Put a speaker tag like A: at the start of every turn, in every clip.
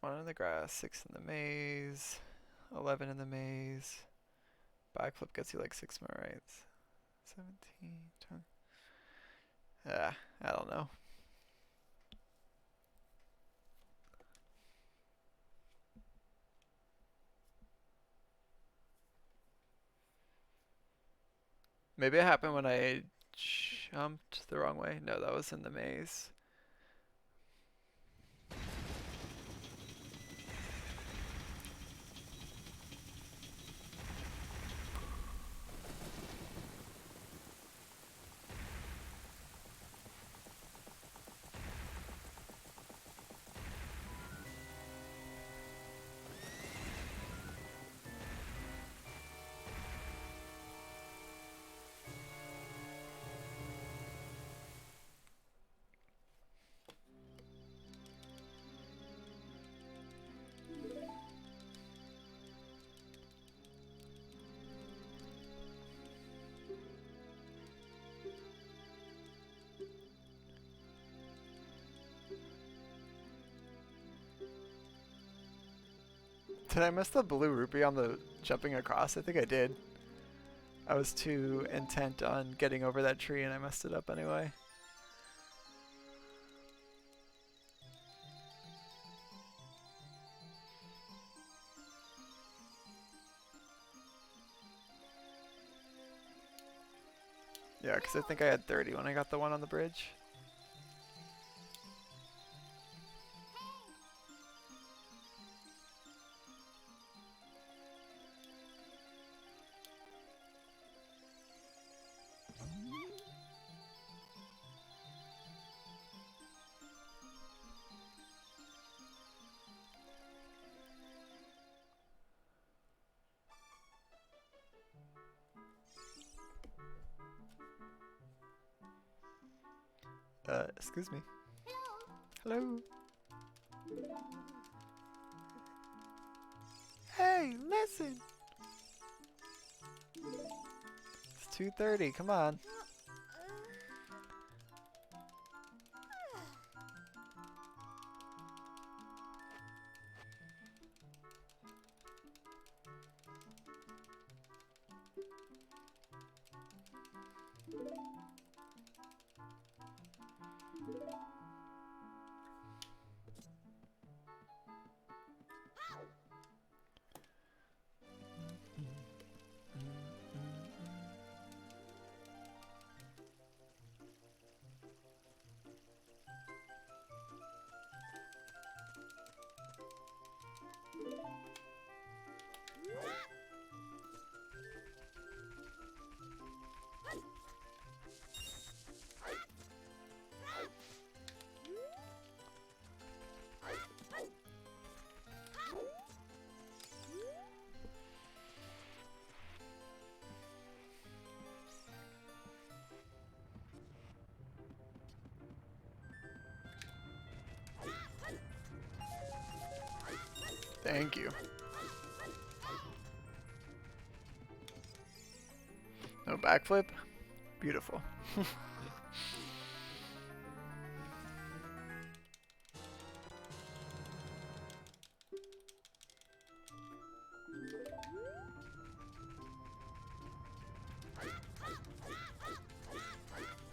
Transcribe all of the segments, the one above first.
A: 1 in the grass, 6 in the maze, 11 in the maze. Backflip gets you like 6 more rights. 17, 20. I don't know. Maybe it happened when I jumped the wrong way. No, that was in the maze. Did I miss the blue rupee on the jumping across? I think I did. I was too intent on getting over that tree and I messed it up anyway. Yeah, because I think I had 30 when I got the one on the bridge. Excuse me. Hello. Hey, listen. It's 2:30. Come on. Thank you. No backflip? Beautiful.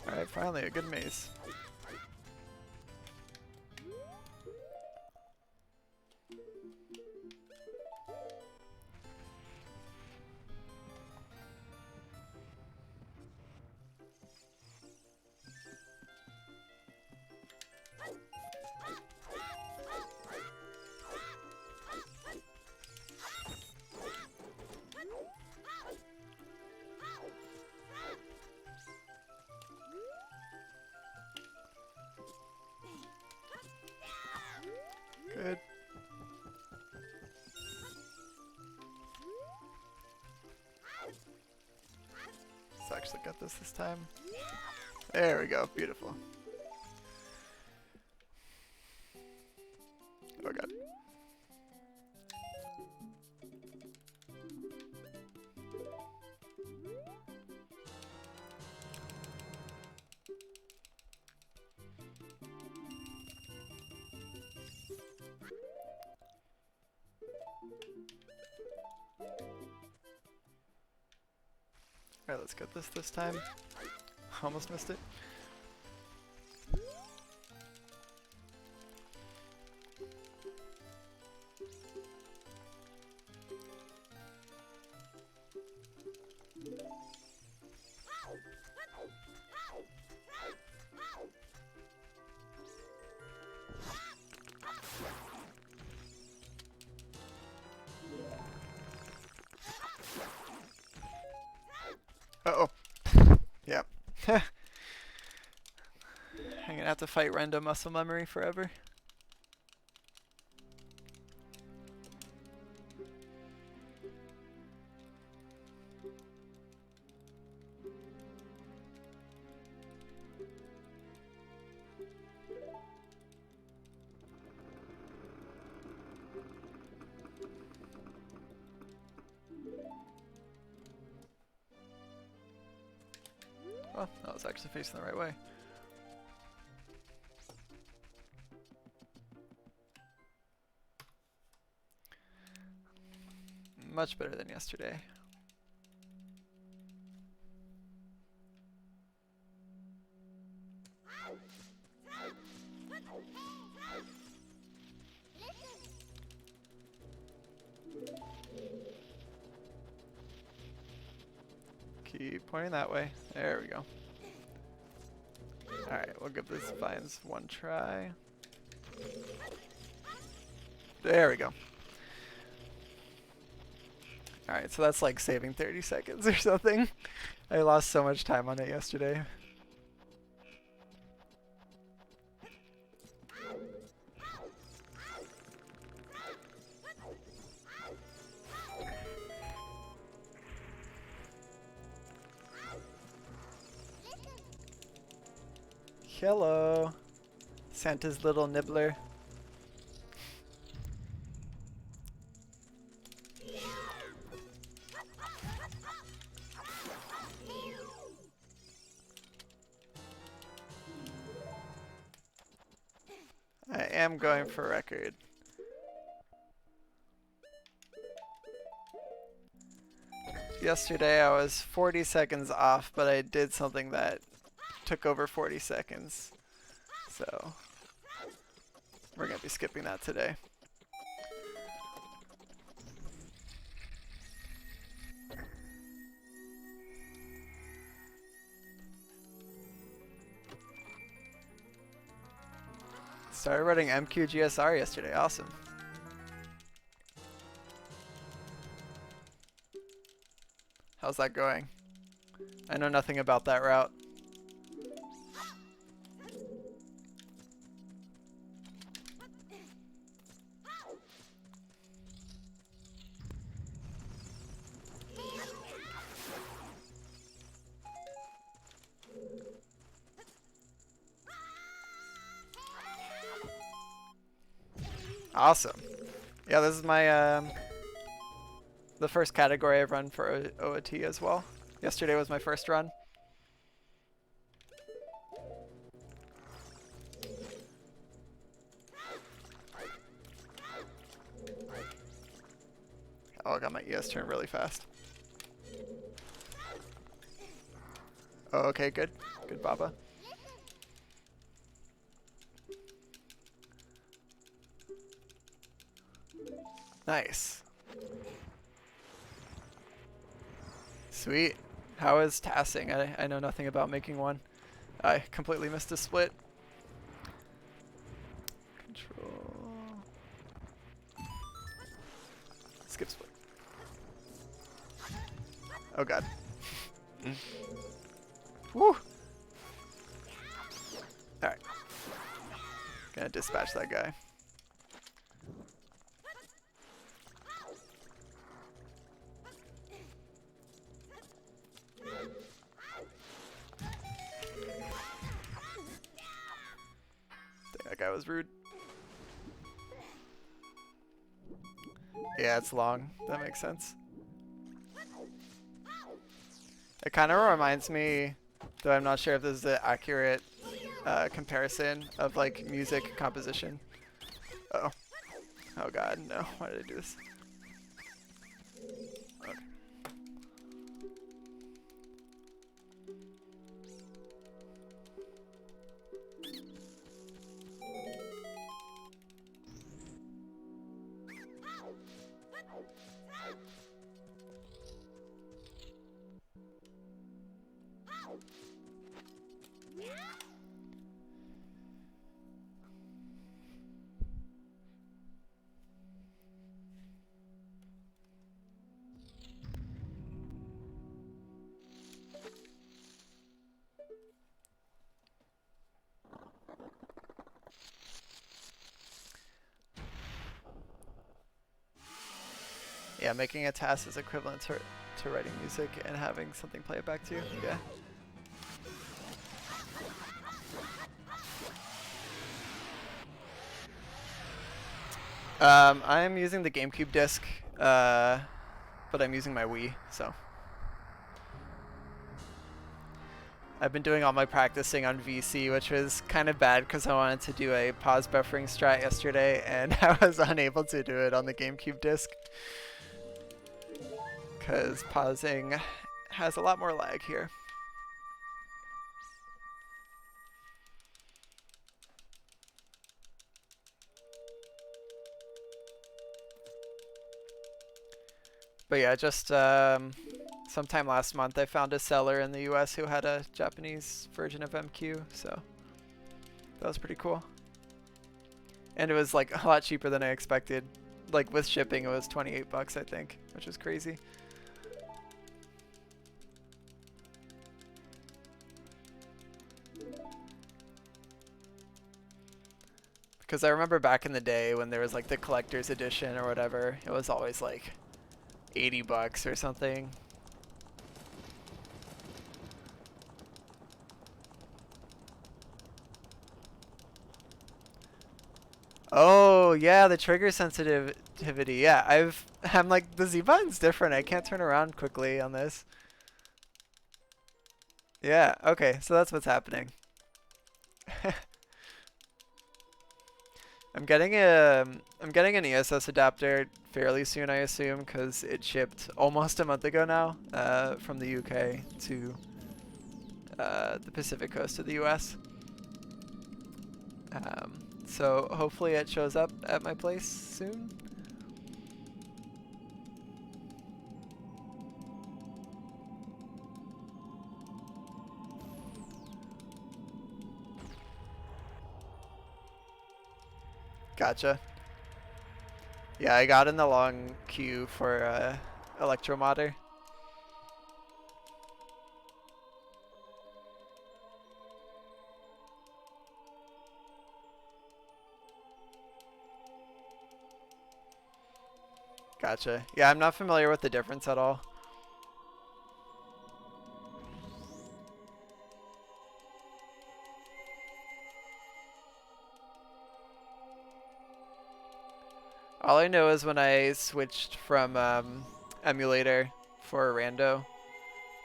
A: Alright, finally a good maze. Good. Let's actually get this time. There we go. Beautiful. Oh god. Alright, let's get this time. Almost missed it. Uh-oh. Yep. I'm gonna have to fight random muscle memory forever. Well, I was actually facing the right way. Much better than yesterday. Keep pointing that way. There we go. Alright, we'll give these vines one try. There we go. Alright, so that's like saving 30 seconds or something. I lost so much time on it yesterday. Hello, Santa's little nibbler. I am going for record. Yesterday I was 40 seconds off, but I did something that took over 40 seconds. So we're gonna be skipping that today. Started running MQGSR yesterday, awesome. How's that going? I know nothing about that route. Awesome. Yeah, this is my the first category I've run for OOT as well. Yesterday was my first run. Oh, I got my ES turned really fast. Oh, okay, good. Good, Baba. Nice. Sweet. How is tassing? I know nothing about making one. I completely missed a split. Control. Skip split. Oh god. Woo! Alright. Gonna dispatch that guy. That guy was rude. Yeah, it's long. That makes sense. It kind of reminds me, though I'm not sure if this is an accurate comparison of like music composition. Uh oh. Oh god, no. Why did I do this? Okay. Yeah, making a task is equivalent to writing music and having something play it back to you. Yeah. I'm using the GameCube disc, but I'm using my Wii, so. I've been doing all my practicing on VC, which was kind of bad because I wanted to do a pause buffering strat yesterday, and I was unable to do it on the GameCube disc. Because pausing has a lot more lag here. But yeah, just sometime last month I found a seller in the US who had a Japanese version of MQ, so that was pretty cool. And it was like a lot cheaper than I expected. Like with shipping it was 28 bucks I think, which is crazy. Because I remember back in the day when there was like the collector's edition or whatever, it was always like 80 bucks or something. Oh yeah, the trigger sensitivity. Yeah, I'm like the Z button's different. I can't turn around quickly on this. Yeah, okay, so that's what's happening. I'm getting an ESS adapter fairly soon, I assume, because it shipped almost a month ago now from the UK to the Pacific coast of the US. So hopefully it shows up at my place soon. Gotcha. Yeah, I got in the long queue for Electromodder. Gotcha. Yeah, I'm not familiar with the difference at all. All I know is when I switched from emulator for rando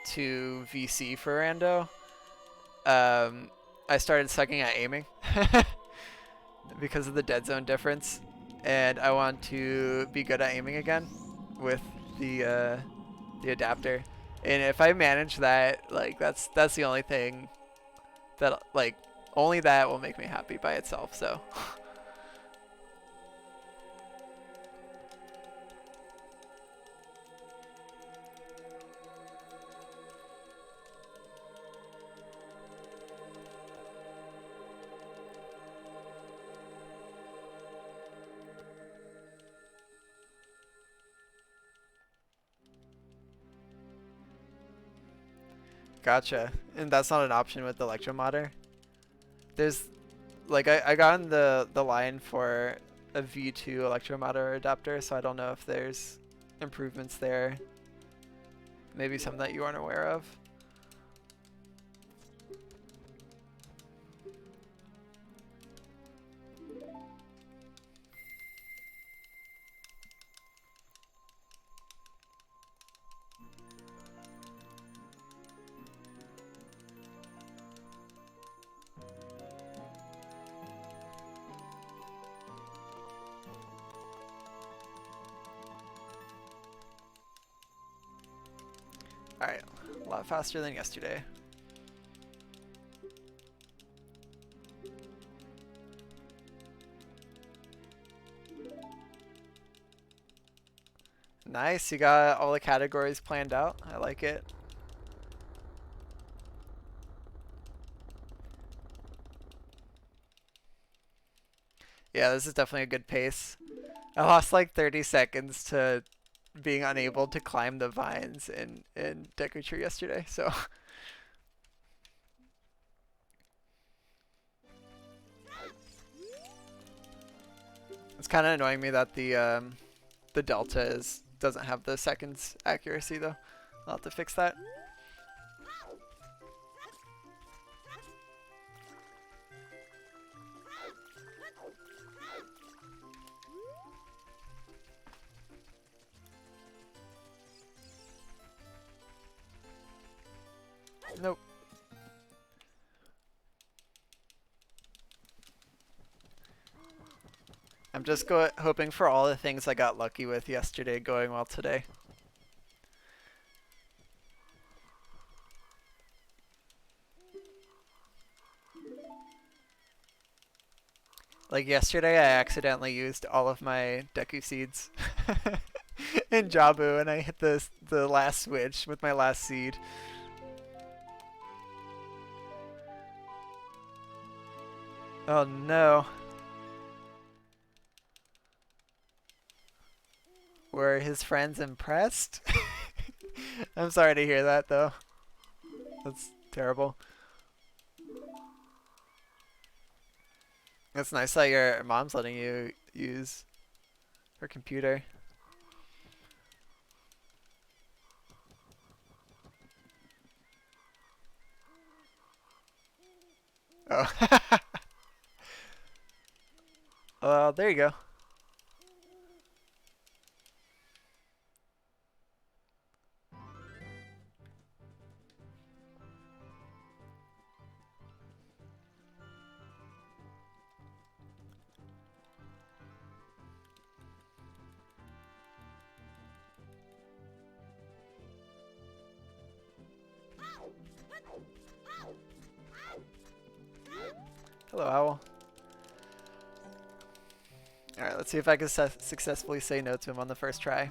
A: to VC for rando, I started sucking at aiming because of the dead zone difference, and I want to be good at aiming again with the adapter. And if I manage that, like that's the only thing that like only that will make me happy by itself. So. Gotcha. And that's not an option with the Electromodder? There's, like, I got in the line for a V2 Electromodder adapter, so I don't know if there's improvements there. Maybe some that you aren't aware of. Alright, a lot faster than yesterday. Nice, you got all the categories planned out. I like it. Yeah, this is definitely a good pace. I lost like 30 seconds to being unable to climb the vines in Deku Tree yesterday, so. It's kind of annoying me that the delta doesn't have the seconds accuracy though. I'll have to fix that. Nope. I'm just hoping for all the things I got lucky with yesterday going well today. Like yesterday, I accidentally used all of my Deku seeds in Jabu, and I hit the last switch with my last seed. Oh no. Were his friends impressed? I'm sorry to hear that though. That's terrible. It's nice that your mom's letting you use her computer. Oh. Well, there you go. Hello, Owl. Alright, let's see if I can successfully say no to him on the first try.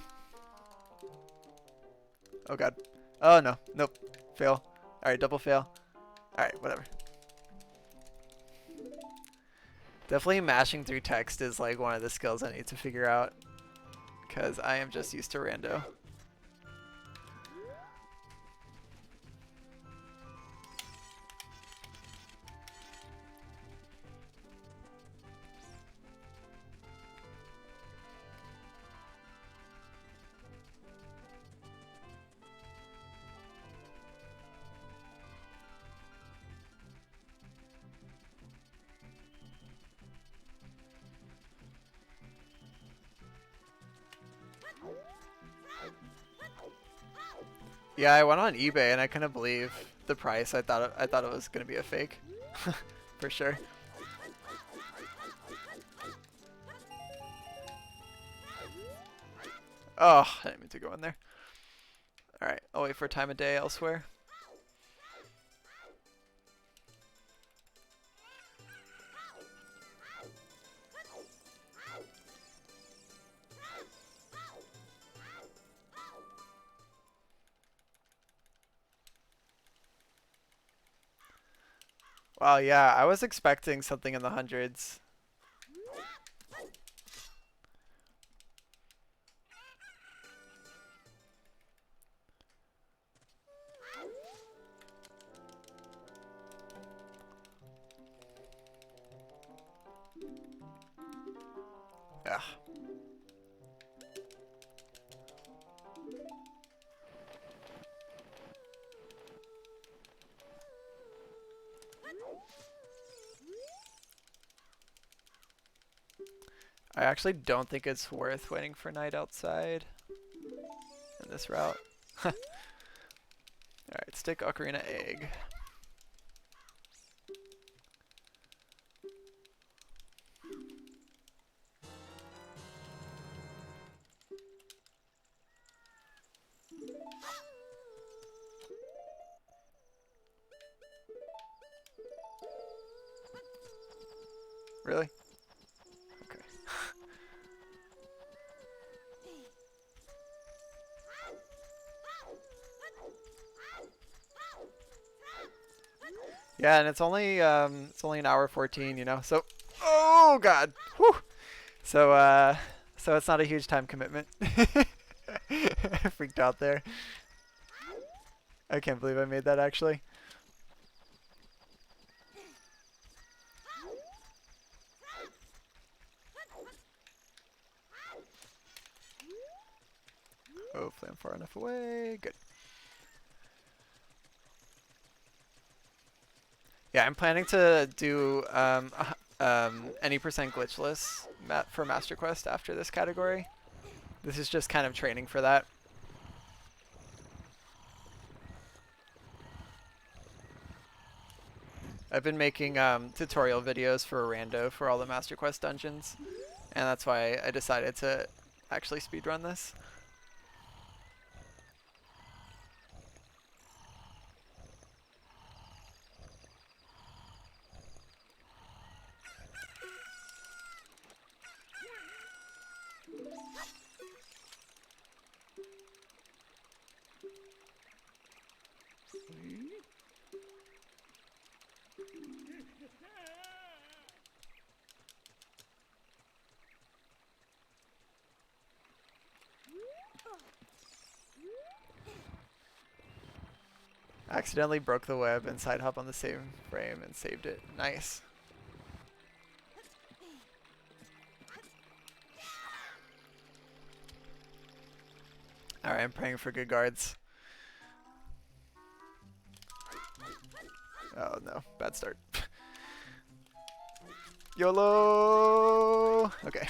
A: Oh god. Oh no. Nope. Fail. Alright, double fail. Alright, whatever. Definitely mashing through text is like one of the skills I need to figure out. Because I am just used to rando. Yeah, I went on eBay and I couldn't believe the price. I thought it was gonna be a fake, for sure. Oh, I didn't mean to go in there. All right, I'll wait for time of day elsewhere. Wow, yeah, I was expecting something in the hundreds. Yeah. I actually don't think it's worth waiting for night outside in this route. Alright, stick Ocarina egg. Really? Okay. Yeah, and it's only an hour 14, you know. So Oh god. Whew. So it's not a huge time commitment. I freaked out there. I can't believe I made that actually. Hopefully I'm far enough away. Good. Yeah, I'm planning to do any percent glitchless for Master Quest after this category. This is just kind of training for that. I've been making tutorial videos for Rando for all the Master Quest dungeons, and that's why I decided to actually speedrun this. Accidentally broke the web and side hop on the same frame and saved it. Nice. Alright, I'm praying for good guards. Oh no, bad start. YOLO! Okay.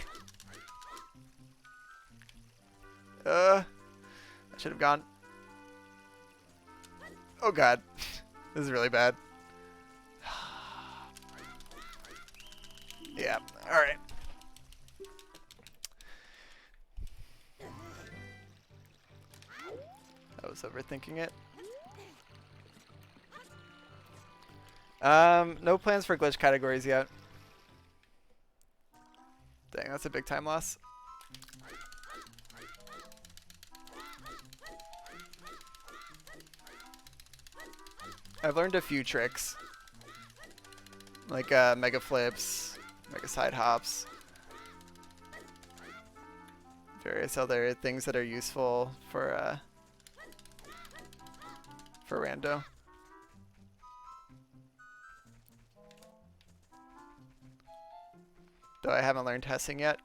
A: I should have gone. Oh god. This is really bad. Yeah, alright. I was overthinking it. No plans for glitch categories yet. Dang, that's a big time loss. I've learned a few tricks. Like mega flips, mega side hops. Various other things that are useful for Rando. Though I haven't learned Hessing yet.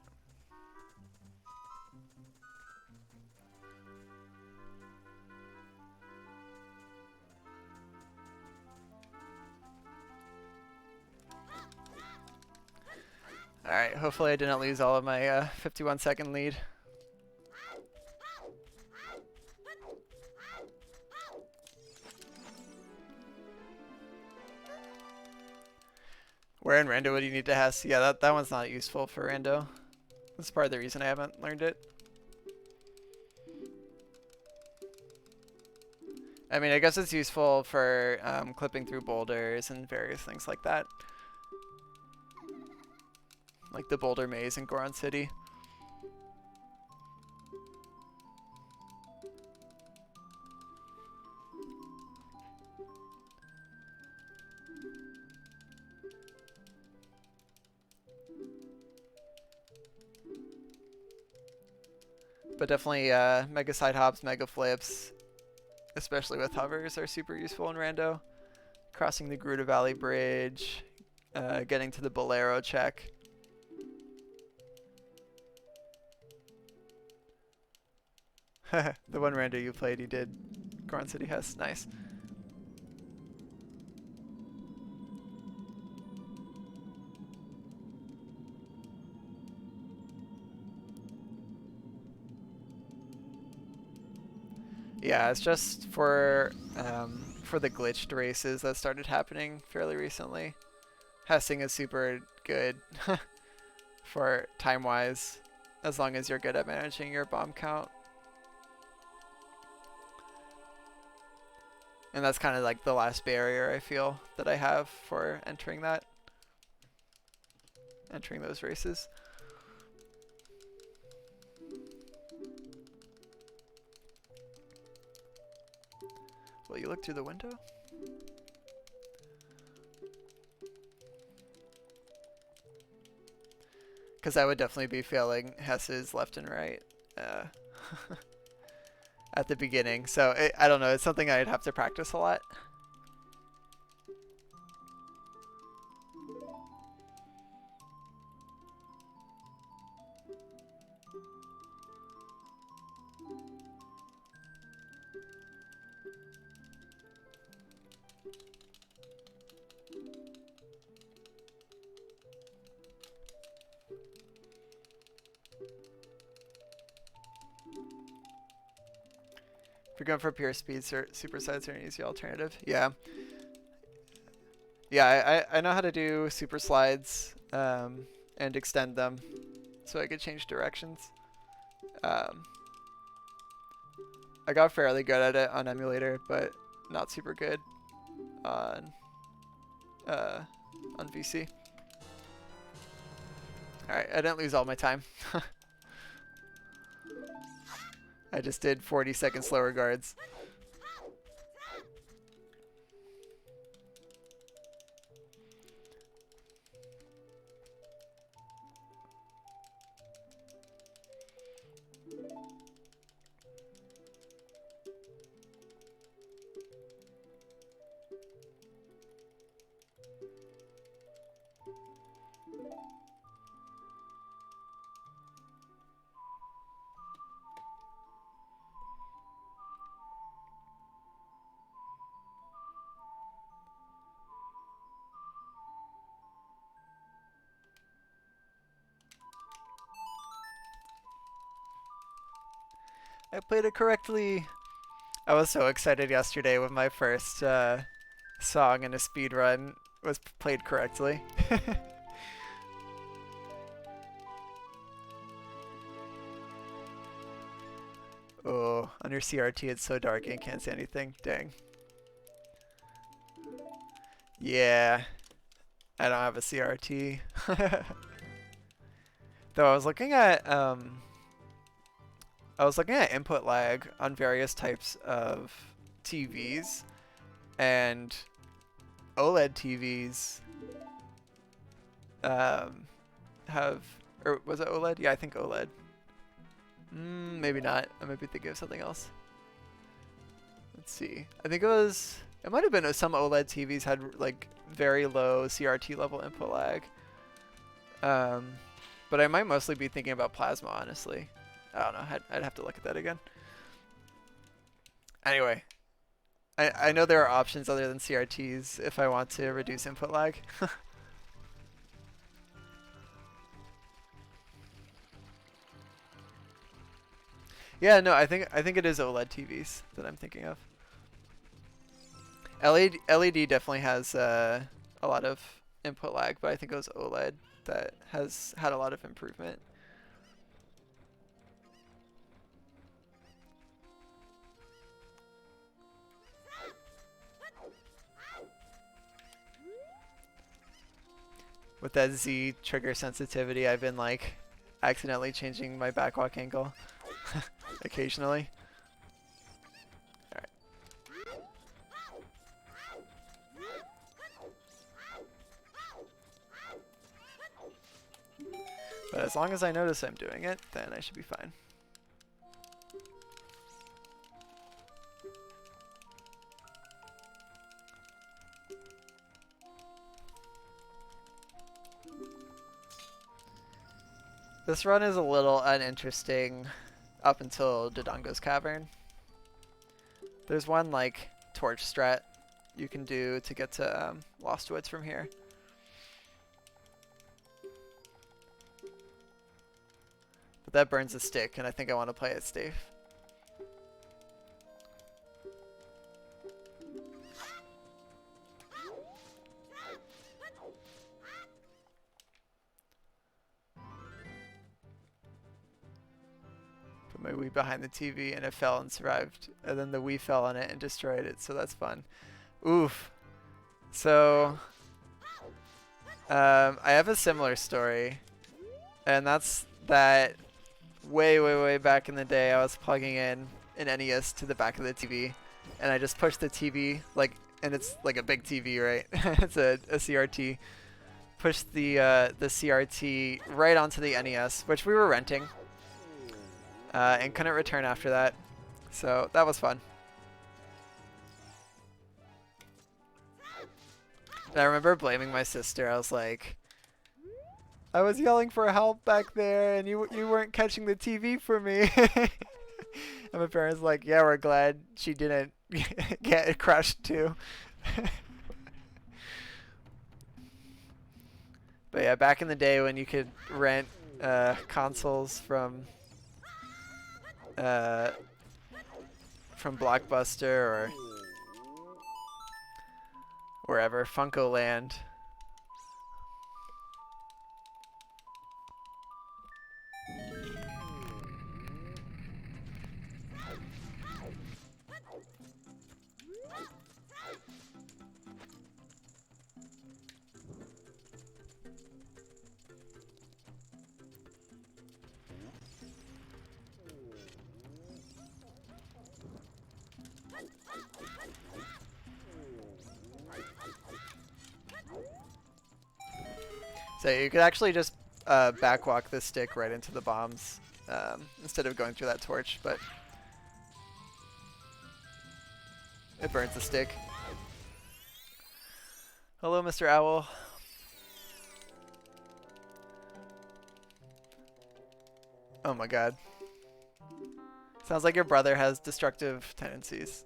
A: Alright, hopefully I didn't lose all of my 51-second lead. Where in Rando would you need to Hess? Yeah, that one's not useful for Rando. That's part of the reason I haven't learned it. I mean, I guess it's useful for clipping through boulders and various things like that. Like the boulder maze in Goron City. But definitely mega side hops, mega flips, especially with hovers, are super useful in Rando. Crossing the Gruta Valley Bridge, getting to the Bolero check. The one Rando you played, you did Goron City Hess. Nice. Yeah, it's just for the glitched races that started happening fairly recently. Hessing is super good for time-wise, as long as you're good at managing your bomb count. And that's kind of like the last barrier I feel that I have for entering those races. Will you look through the window? Because I would definitely be failing Hesses left and right at the beginning. So I don't know. It's something I'd have to practice a lot. If you're going for pure speed, super sides are an easy alternative. Yeah. Yeah, I know how to do super slides and extend them so I could change directions. I got fairly good at it on emulator, but not super good on VC. Alright, I didn't lose all my time. I just did 40-second slower guards. I played it correctly. I was so excited yesterday when my first song in a speedrun was played correctly. Oh, under CRT it's so dark and can't see anything. Dang. Yeah. I don't have a CRT. Though I was looking at input lag on various types of TVs, and OLED TVs have, or was it OLED? Yeah, I think OLED. Maybe not. I might be thinking of something else. Let's see. I think it might have been some OLED TVs had like very low CRT level input lag. But I might mostly be thinking about plasma, honestly. I don't know. I'd have to look at that again. Anyway, I know there are options other than CRTs if I want to reduce input lag. Yeah, no, I think it is OLED TVs that I'm thinking of. LED definitely has a lot of input lag, but I think it was OLED that has had a lot of improvement. With that Z trigger sensitivity, I've been like accidentally changing my backwalk angle occasionally. Alright. But as long as I notice I'm doing it, then I should be fine. This run is a little uninteresting up until Dodongo's Cavern. There's one like torch strat you can do to get to Lost Woods from here. But that burns a stick, and I think I want to play it safe. Put my Wii behind the TV, and it fell and survived. And then the Wii fell on it and destroyed it, so that's fun. Oof. So, I have a similar story, and that's that way back in the day, I was plugging in an NES to the back of the TV, and I just pushed the TV, like, and it's like a big TV, right? It's a CRT. pushed the CRT right onto the NES, which we were renting, and couldn't return after that. So that was fun. And I remember blaming my sister. I was like, I was yelling for help back there, and you weren't catching the TV for me. And my parents were like, yeah, we're glad she didn't get crushed too. But yeah, back in the day when you could rent consoles from Blockbuster or wherever, Funko Land. So you could actually just backwalk this stick right into the bombs instead of going through that torch, but it burns the stick. Hello, Mr. Owl. Oh my god. Sounds like your brother has destructive tendencies.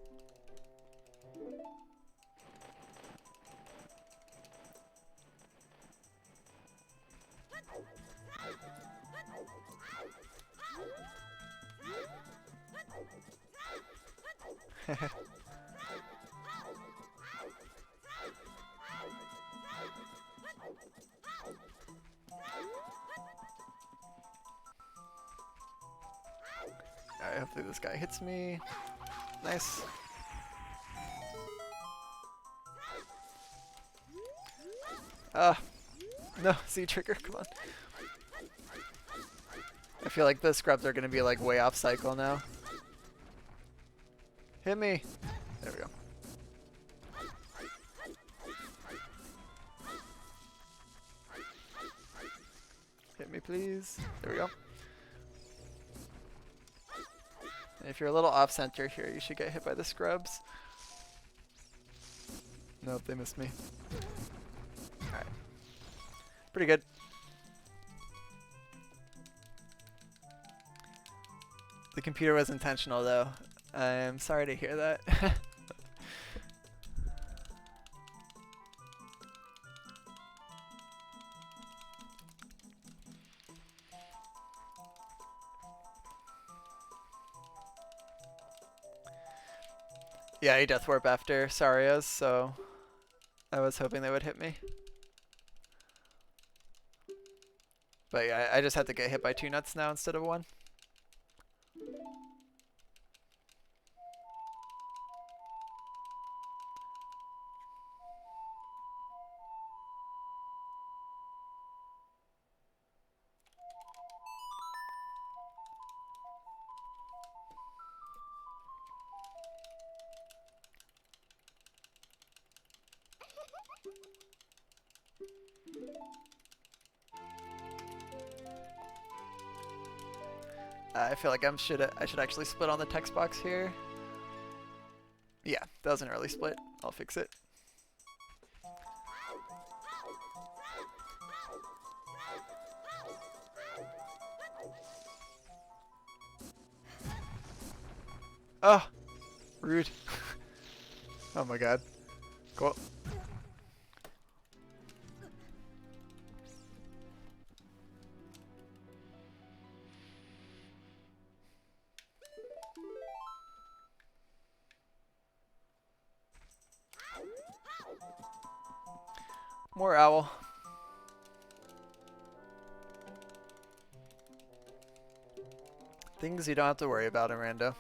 A: Alright, hopefully this guy hits me. Nice. No, Z trigger, come on. I feel like the scrubs are gonna be like way off cycle now. Hit me. There we go. Hit me, please. There we go. And if you're a little off center here, you should get hit by the scrubs. Nope, they missed me. Alright. Pretty good. The computer was intentional though. I'm sorry to hear that. Yeah, he death warp after Saria's, so I was hoping they would hit me. But yeah, I just had to get hit by 2 nuts now instead of 1. I feel like I should actually split on the text box here. Yeah, that was an early split. I'll fix it. Oh, rude. Oh my god. Cool. More owl. Things you don't have to worry about in rando.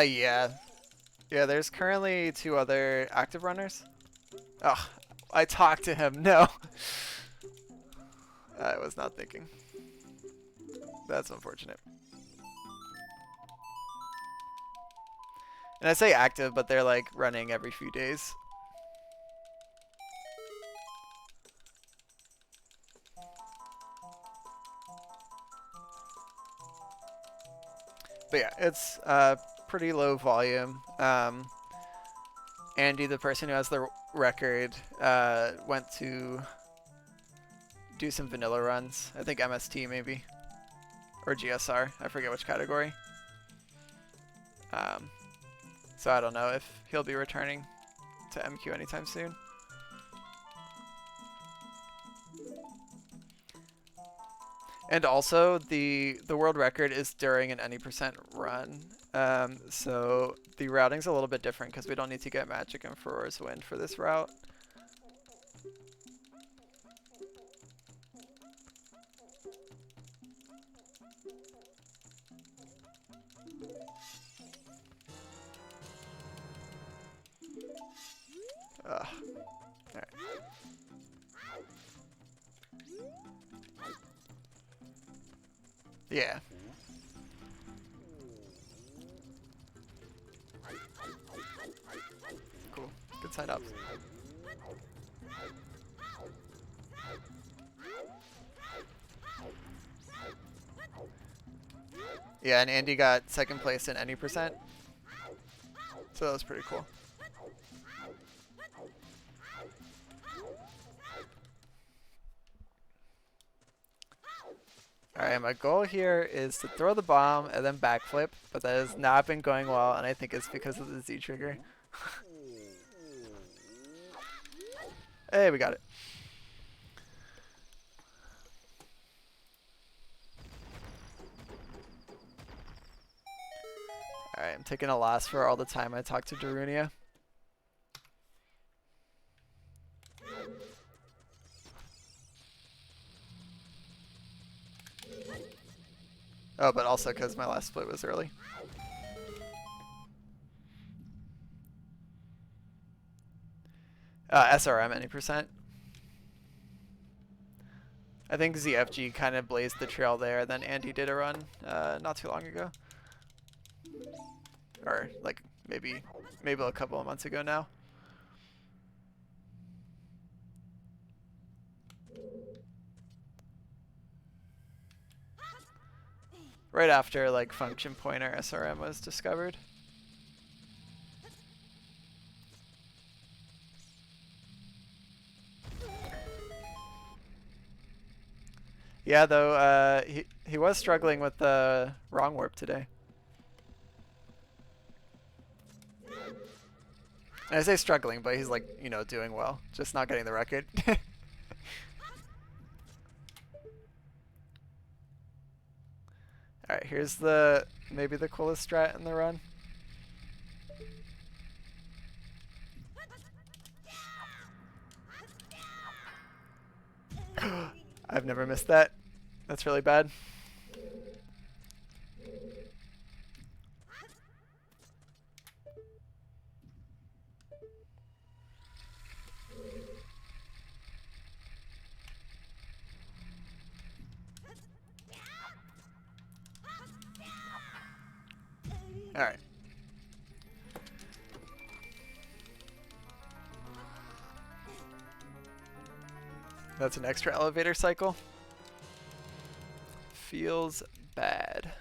A: Yeah. Yeah, there's currently 2 other active runners. Oh, I talked to him. No. I was not thinking. That's unfortunate. And I say active, but they're like running every few days. But yeah, it's pretty low volume. Andy, the person who has the record, went to do some vanilla runs. I think MST maybe. Or GSR. I forget which category. So I don't know if he'll be returning to MQ anytime soon. And also, the world record is during an any percent run. So the routing's a little bit different because we don't need to get Magic and Furor's Wind for this route. Ugh. Alright. Yeah. Cool. Good sign ups. Yeah, and Andy got 2nd place in any percent. So that was pretty cool. Alright, my goal here is to throw the bomb and then backflip, but that has not been going well, and I think it's because of the Z trigger. Hey, we got it. Alright, I'm taking a loss for all the time I talked to Darunia. Oh, but also because my last split was early. SRM any percent. I think ZFG kind of blazed the trail there, then Andy did a run not too long ago. Or like maybe a couple of months ago now. Right after like function pointer SRM was discovered. Yeah, though he was struggling with the wrong warp today. And I say struggling, but he's like, you know, doing well, just not getting the record. Alright, here's the maybe the coolest strat in the run. I've never missed that. That's really bad. Alright. That's an extra elevator cycle. Feels bad.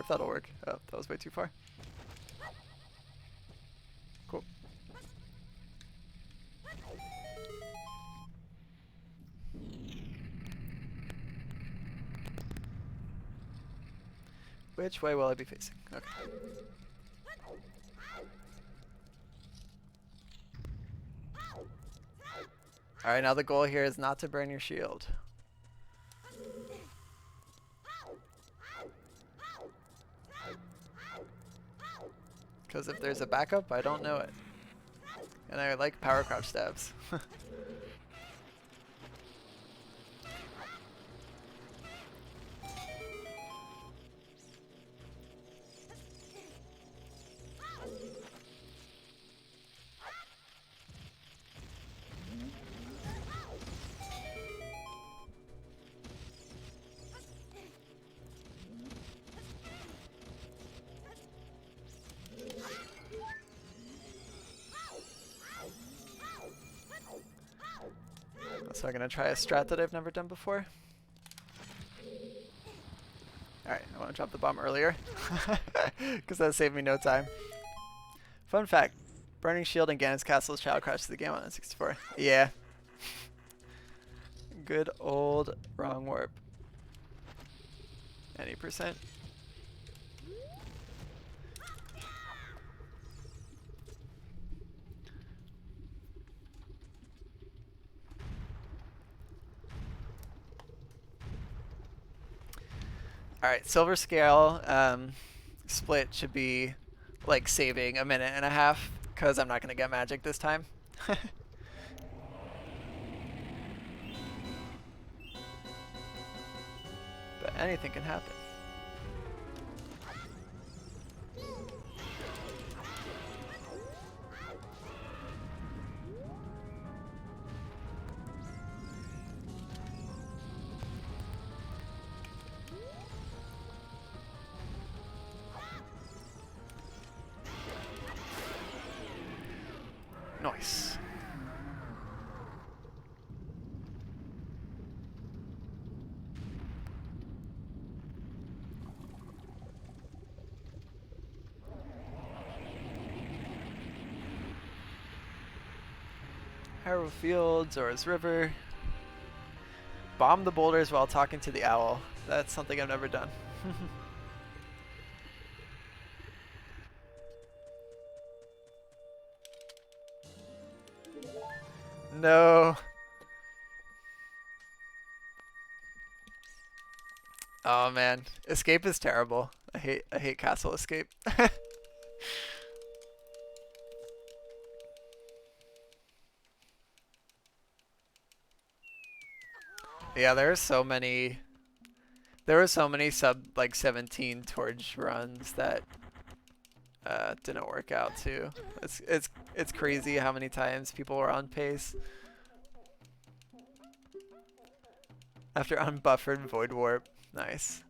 A: if that'll work. Oh, that was way too far. Cool. Which way will I be facing? Okay. Alright, now the goal here is not to burn your shield. Because if there's a backup, I don't know it. And I like power crouch stabs. So I'm gonna try a strat that I've never done before. Alright, I want to drop the bomb earlier, because that saved me no time. Fun fact, Burning Shield and Ganon's Castle is child crash to the game on N64. Yeah. Good old wrong warp. Any percent. Alright, silver scale split should be like saving a minute and a half because I'm not going to get magic this time. But anything can happen. Nice. Harrow Fields or his river. Bomb the boulders while talking to the owl. That's something I've never done. No. Oh man, escape is terrible. I hate castle escape. Yeah, there were so many sub like 17 torch runs that didn't work out too. It's crazy how many times people were on pace. After unbuffered void warp. Nice.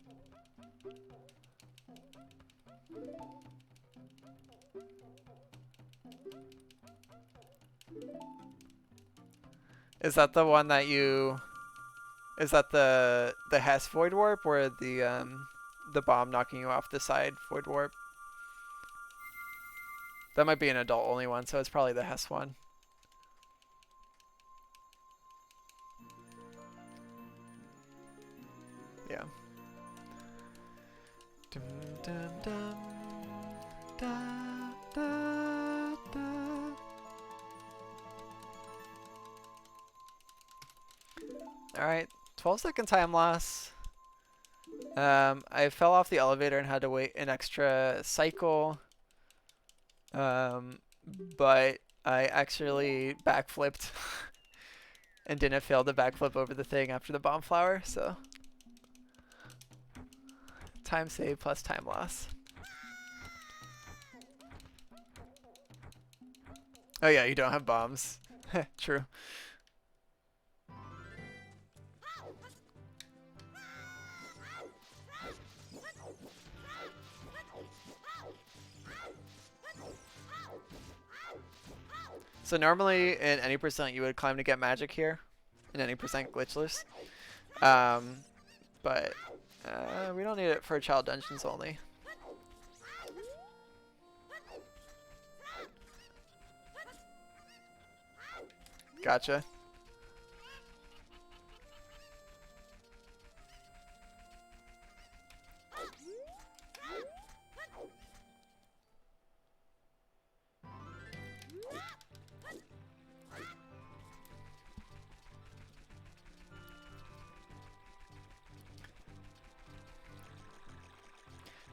A: Is that the one that you is that the Hess void warp or the bomb knocking you off the side void warp? That might be an adult only one, so it's probably the Hess one. Yeah. Dum, dum, dum, da, da, da. Alright, 12-second time loss. I fell off the elevator and had to wait an extra cycle. But I actually backflipped and didn't fail to backflip over the thing after the bomb flower, so time save plus time loss. Oh yeah, you don't have bombs. True. So normally in any percent you would climb to get magic here, in any percent glitchless, but we don't need it for child dungeons only. Gotcha.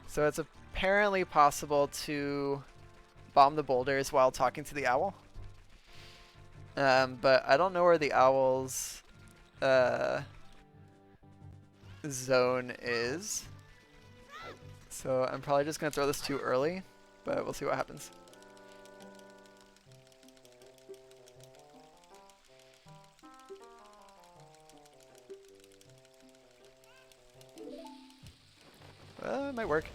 A: So it's apparently possible to bomb the boulders while talking to the owl. But I don't know where the owl's zone is. So I'm probably just going to throw this too early, but we'll see what happens. It might work.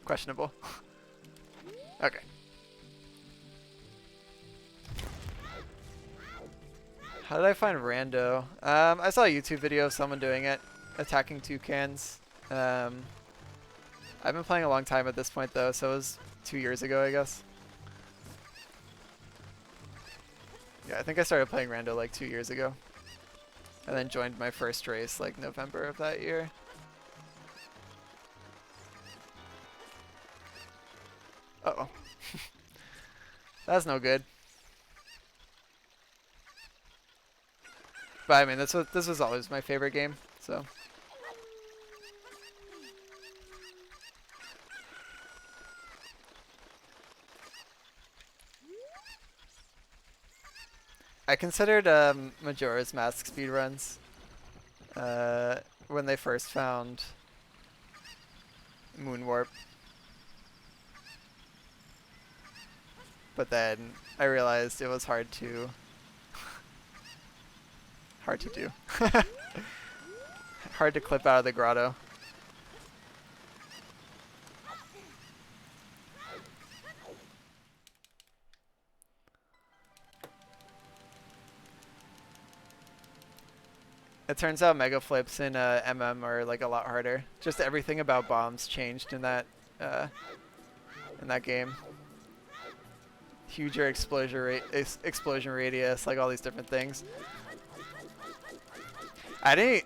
A: Questionable. Okay. How did I find Rando? I saw a YouTube video of someone doing it, attacking toucans. I've been playing a long time at this point though, so it was 2 years ago, I guess. Yeah, I think I started playing Rando like 2 years ago. And then joined my first race like November of that year. Uh-oh. That's no good. But I mean, this was always my favorite game, so. I considered Majora's Mask speedruns when they first found Moonwarp. But then I realized it was hard to do. Hard to clip out of the grotto. It turns out mega flips in MM are like a lot harder. Just everything about bombs changed in that game. Huger explosion radius, like all these different things. I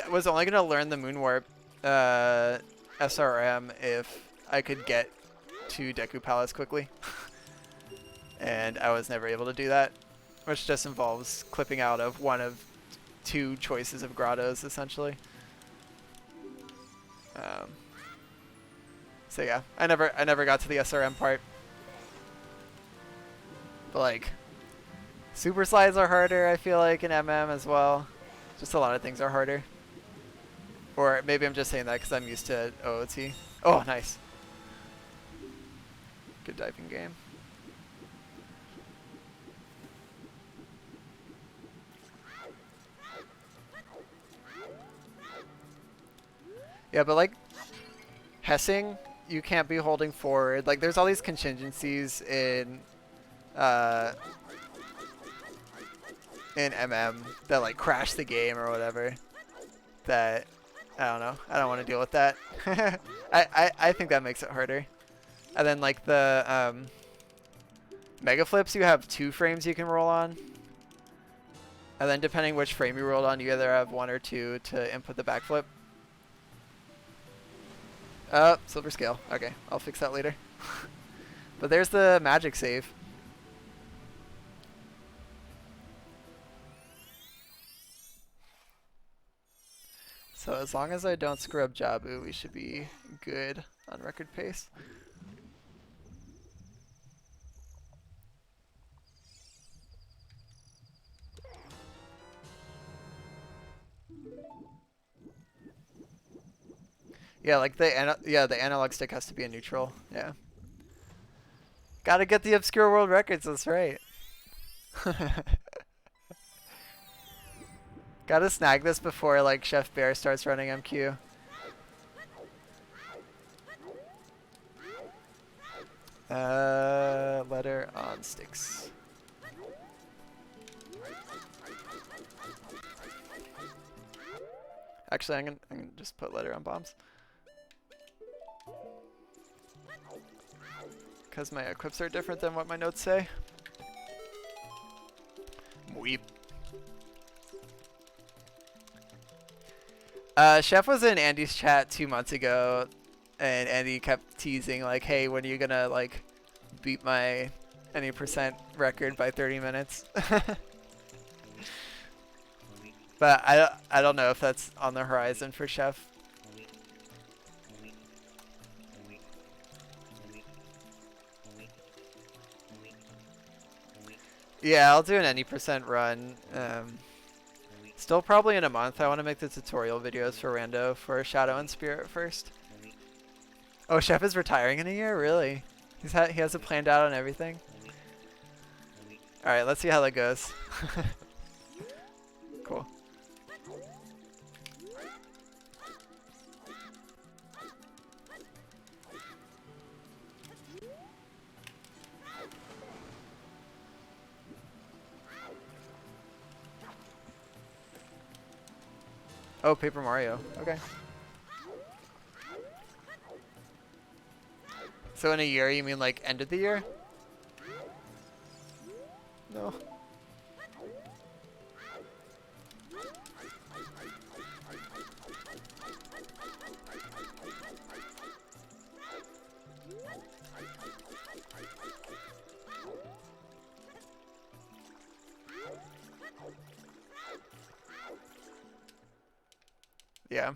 A: was only gonna learn the Moonwarp SRM if I could get to Deku Palace quickly. And I was never able to do that, which just involves clipping out of one of 2 choices of grottos, essentially. So yeah, I never got to the SRM part. But like, super slides are harder, I feel like, in MM as well. Just a lot of things are harder. Or maybe I'm just saying that because I'm used to OOT. Oh, nice. Good diving game. Yeah, but like, Hessing, you can't be holding forward. Like, there's all these contingencies in MM that like crash the game or whatever. That I don't know. I don't want to deal with that. I think that makes it harder. And then like the mega flips, you have 2 frames you can roll on. And then depending which frame you rolled on, you either have 1 or 2 to input the backflip. Silver scale. Okay, I'll fix that later. But there's the magic save. So as long as I don't screw up Jabu, we should be good on record pace. Yeah, like the analog stick has to be a neutral. Yeah. Gotta get the obscure world records. That's right. Gotta snag this before like Chef Bear starts running MQ. Letter on sticks. Actually, I'm gonna just put letter on bombs. Because my equips are different than what my notes say. Weep. Chef was in Andy's chat 2 months ago, and Andy kept teasing like, "Hey, when are you gonna like beat my any percent record by 30 minutes?" But I don't know if that's on the horizon for Chef. Yeah, I'll do an any percent run. Still probably in a month. I want to make the tutorial videos for Rando for Shadow and Spirit first. Oh, Chef is retiring in a year? Really? He has it planned out on everything? Alright, let's see how that goes. Cool. Oh, Paper Mario. Okay. So in a year, you mean like end of the year? No. Yeah.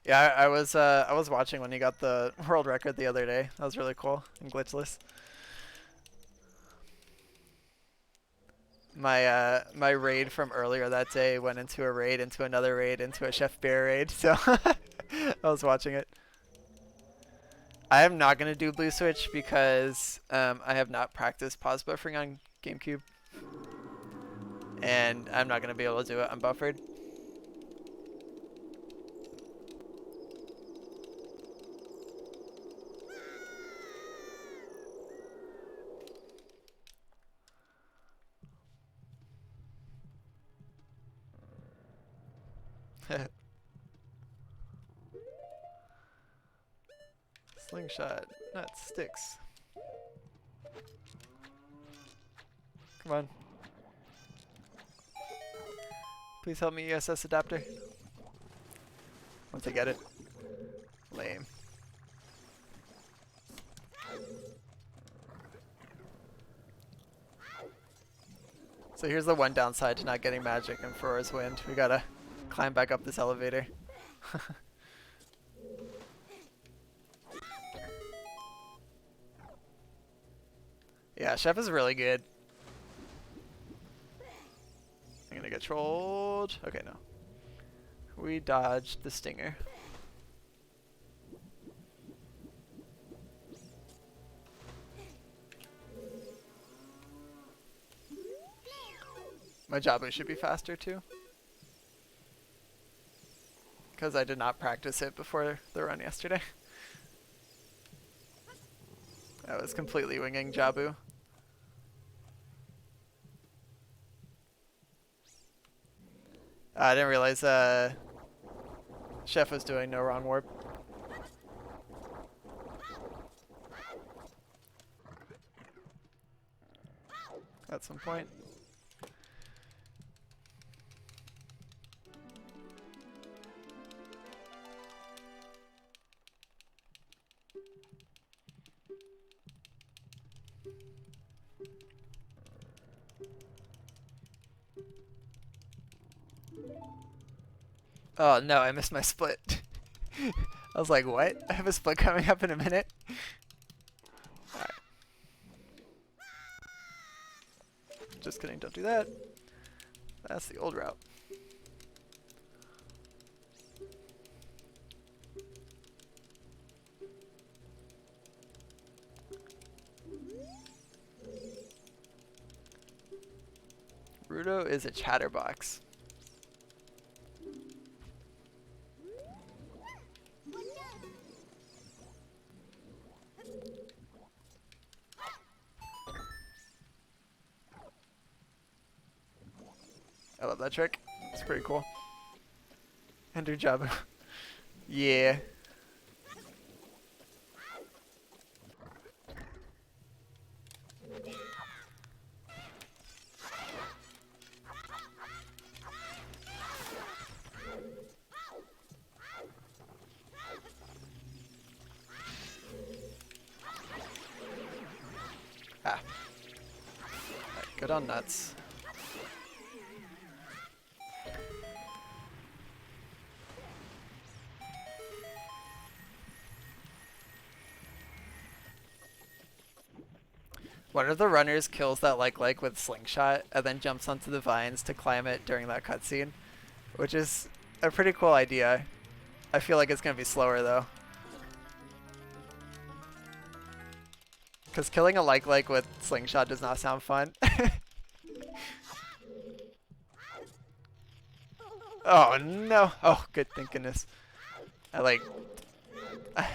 A: Yeah, I was watching when he got the world record the other day. That was really cool and glitchless. My raid from earlier that day went into a raid, into another raid, into a Chef Bear raid. So I was watching it. I am not gonna do Blue Switch because I have not practiced pause buffering on GameCube, and I'm not gonna be able to do it unbuffered. Slingshot, not sticks. Come on. Please help me, USS adapter. Once I get it. Lame. So here's the one downside to not getting magic in Frora's Wind. We gotta climb back up this elevator. Yeah, Chef is really good. I'm gonna get trolled. Okay, no. We dodged the stinger. My Jabu should be faster too, because I did not practice it before the run yesterday. I was completely winging Jabu. I didn't realize Chef was doing no wrong warp. At some point. Oh no, I missed my split. I was like, what? I have a split coming up in a minute? Alright. Just kidding, don't do that. That's the old route. Rudo is a chatterbox. I love that trick. It's pretty cool. Enter Jabu. Yeah. Good on nuts. One of the runners kills that like with slingshot and then jumps onto the vines to climb it during that cutscene, which is a pretty cool idea. I feel like it's gonna be slower though, because killing a like with slingshot does not sound fun. Oh no! Oh, good, thank goodness. I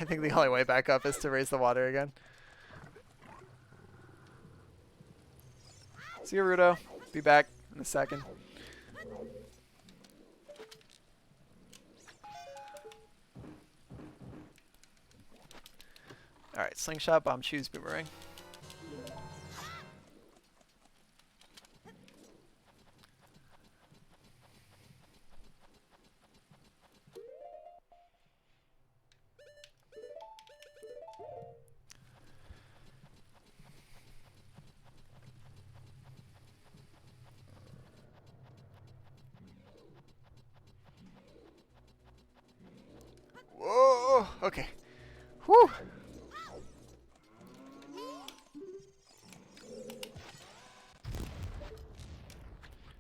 A: think the only way back up is to raise the water again. See you, Rudo. Be back in a second. Alright, slingshot, bomb, choose, boomerang. Whoa! Okay. Whew!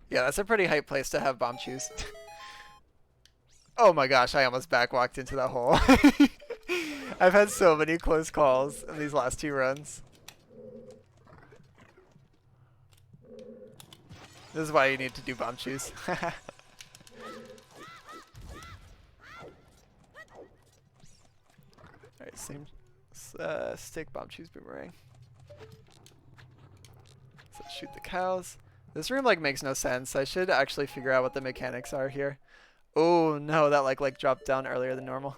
A: Yeah, that's a pretty hype place to have bomb choose. Oh my gosh, I almost backwalked into that hole. I've had so many close calls in these last 2 runs. This is why you need to do bomb choose. Alright, same stick, bomb choose, boomerang. So shoot the cows. This room makes no sense. I should actually figure out what the mechanics are here. Oh no, that like dropped down earlier than normal.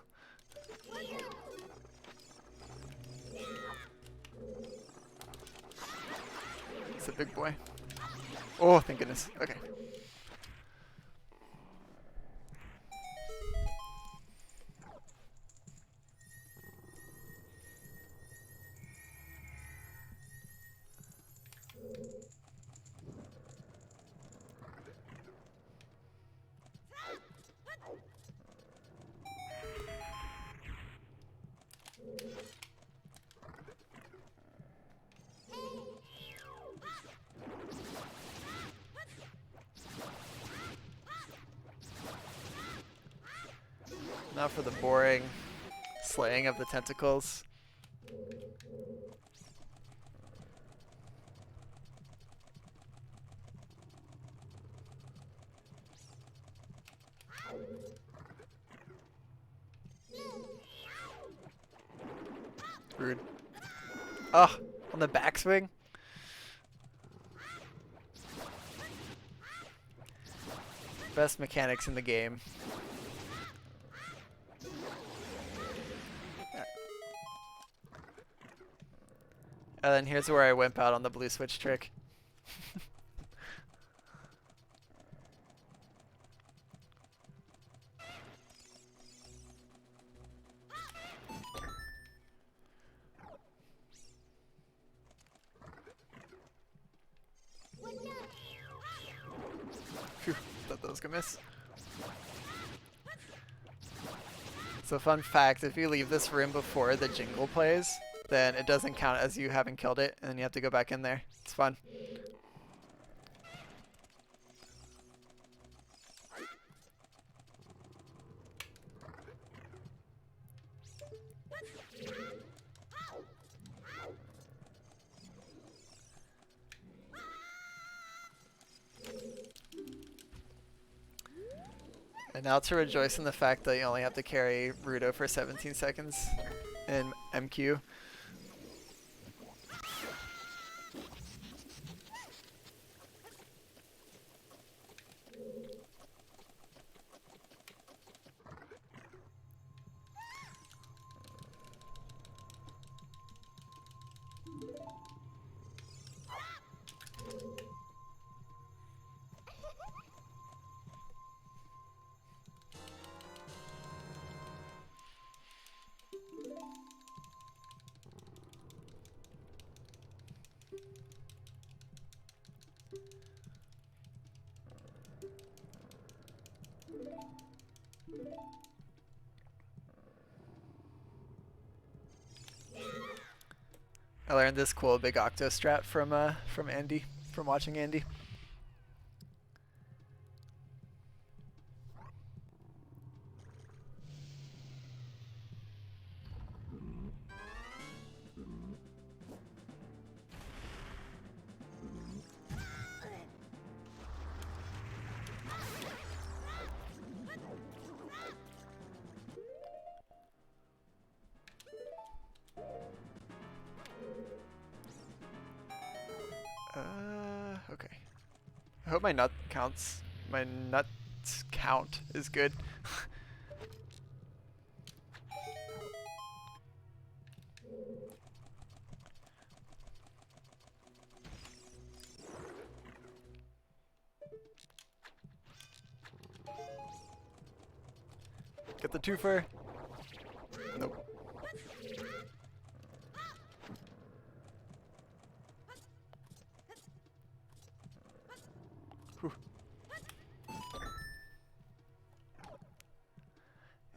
A: It's a big boy. Oh, thank goodness. Okay. Now for the boring slaying of the tentacles. Rude. Oh, on the backswing? Best mechanics in the game. And then here's where I wimp out on the blue switch trick. Phew, thought that was gonna miss. So fun fact, if you leave this room before the jingle plays, then it doesn't count as you having killed it, and then you have to go back in there. It's fun. And now to rejoice in the fact that you only have to carry Rudo for 17 seconds in MQ. I learned this cool big octo strat from Andy, from watching Andy. Okay. I hope my nut counts. My nuts count is good. Get the twofer. Nope. Whew.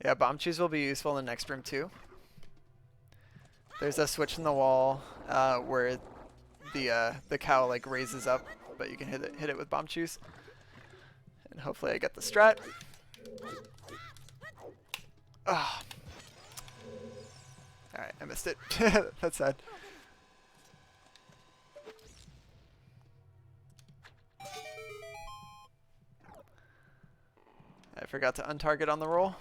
A: Yeah, bomb cheese will be useful in the next room too. There's a switch in the wall where the cow like raises up, but you can hit it with bomb cheese. And hopefully I get the strat. Ah. Alright, I missed it. That's sad. I forgot to untarget on the roll.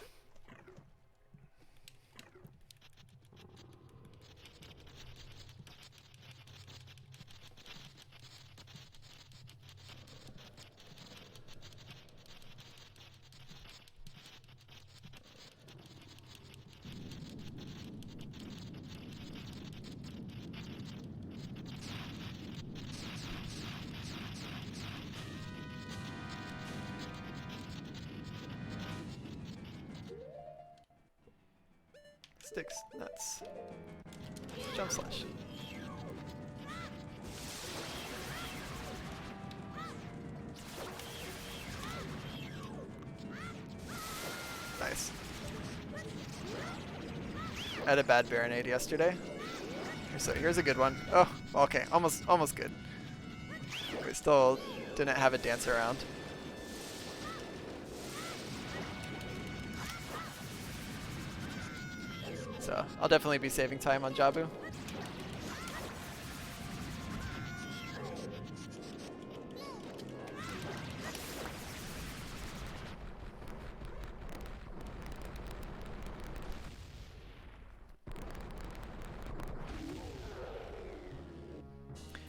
A: Sticks, nuts. Jump slash. Nice. I had a bad Baronade yesterday. So here's a good one. Oh, okay, almost good. We still didn't have a dance around. So I'll definitely be saving time on Jabu.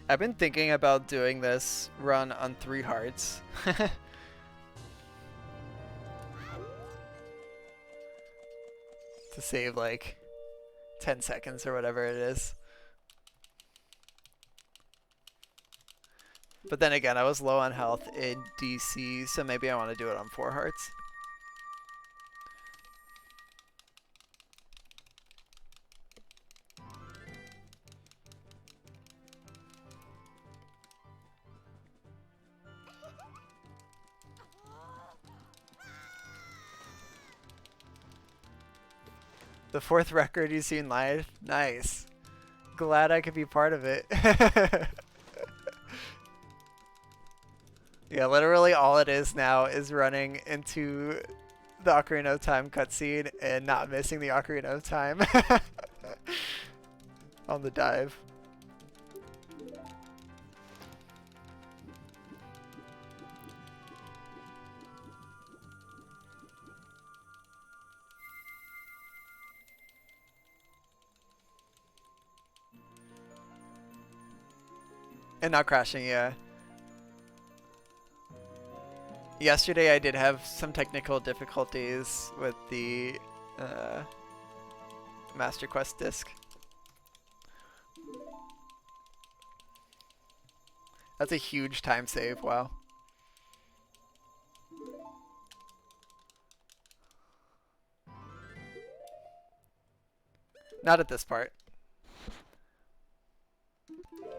A: I've been thinking about doing this run on 3 hearts. To save like 10 seconds or whatever it is. But then again, I was low on health in DC, so maybe I want to do it on 4 hearts. The 4th record you've seen live? Nice. Glad I could be part of it. Yeah, literally all it is now is running into the Ocarina of Time cutscene and not missing the Ocarina of Time on the dive. And not crashing, yeah. Yesterday I did have some technical difficulties with the Master Quest disc. That's a huge time save, wow. Not at this part.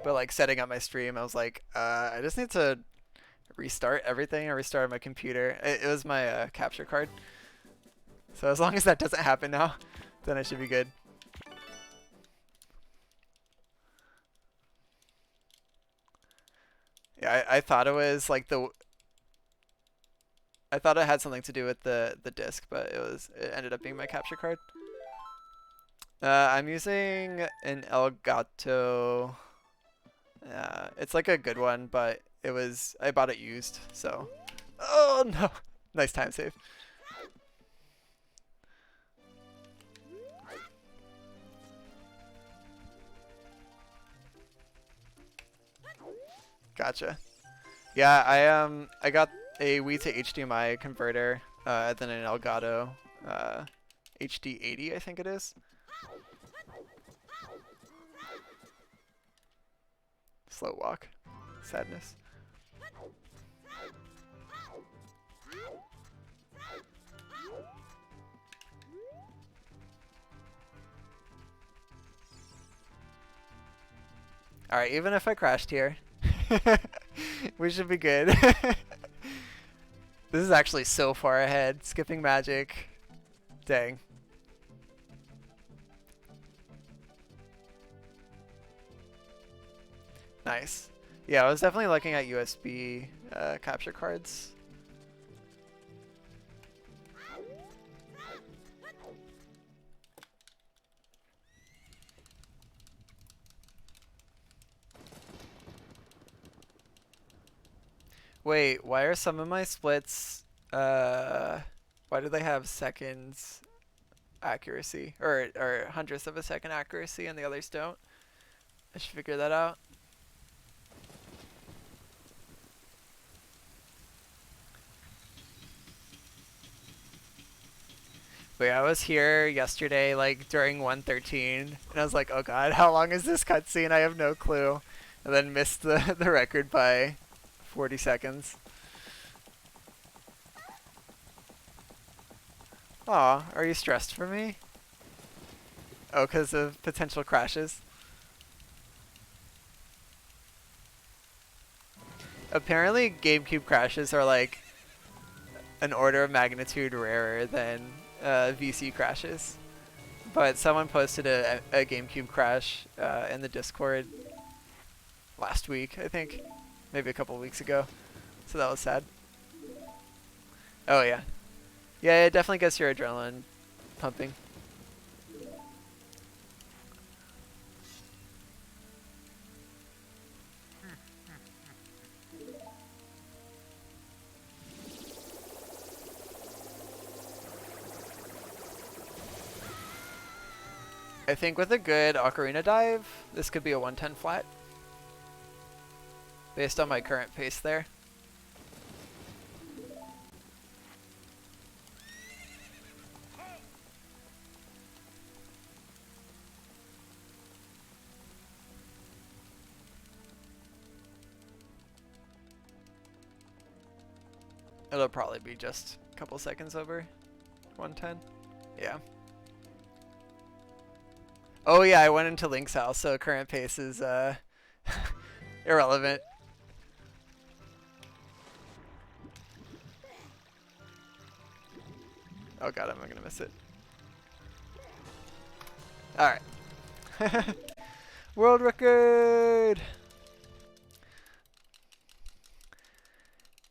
A: But like setting up my stream, I was like, I just need to restart everything. I restarted my computer. It was my capture card. So as long as that doesn't happen now, then I should be good. Yeah, I thought it was like I thought it had something to do with the disc, but it ended up being my capture card. I'm using an Elgato. It's like a good one, but I bought it used, so. Oh no! Nice time save. Gotcha. Yeah, I got a Wii to HDMI converter, then an Elgato HD80, I think it is. Slow walk. Sadness. Alright, even if I crashed here, we should be good. This is actually so far ahead. Skipping magic. Dang. Nice. Yeah, I was definitely looking at USB capture cards. Wait, why are some of my splits, why do they have seconds accuracy? Or hundredths of a second accuracy and the others don't? I should figure that out. But yeah, I was here yesterday, like, during 1:13, and I was like, oh god, how long is this cutscene? I have no clue. And then missed the record by 40 seconds. Aw, are you stressed for me? Oh, because of potential crashes? Apparently GameCube crashes are like an order of magnitude rarer than VC crashes. But someone posted a GameCube crash in the Discord last week, I think. Maybe a couple weeks ago. So that was sad. Oh yeah. Yeah, it definitely gets your adrenaline pumping. I think with a good Ocarina dive, this could be a 110 flat. Based on my current pace there. It'll probably be just a couple seconds over 110. Yeah. Oh yeah, I went into Link's house, so current pace is irrelevant. Oh god, am I gonna miss it? Alright. World record!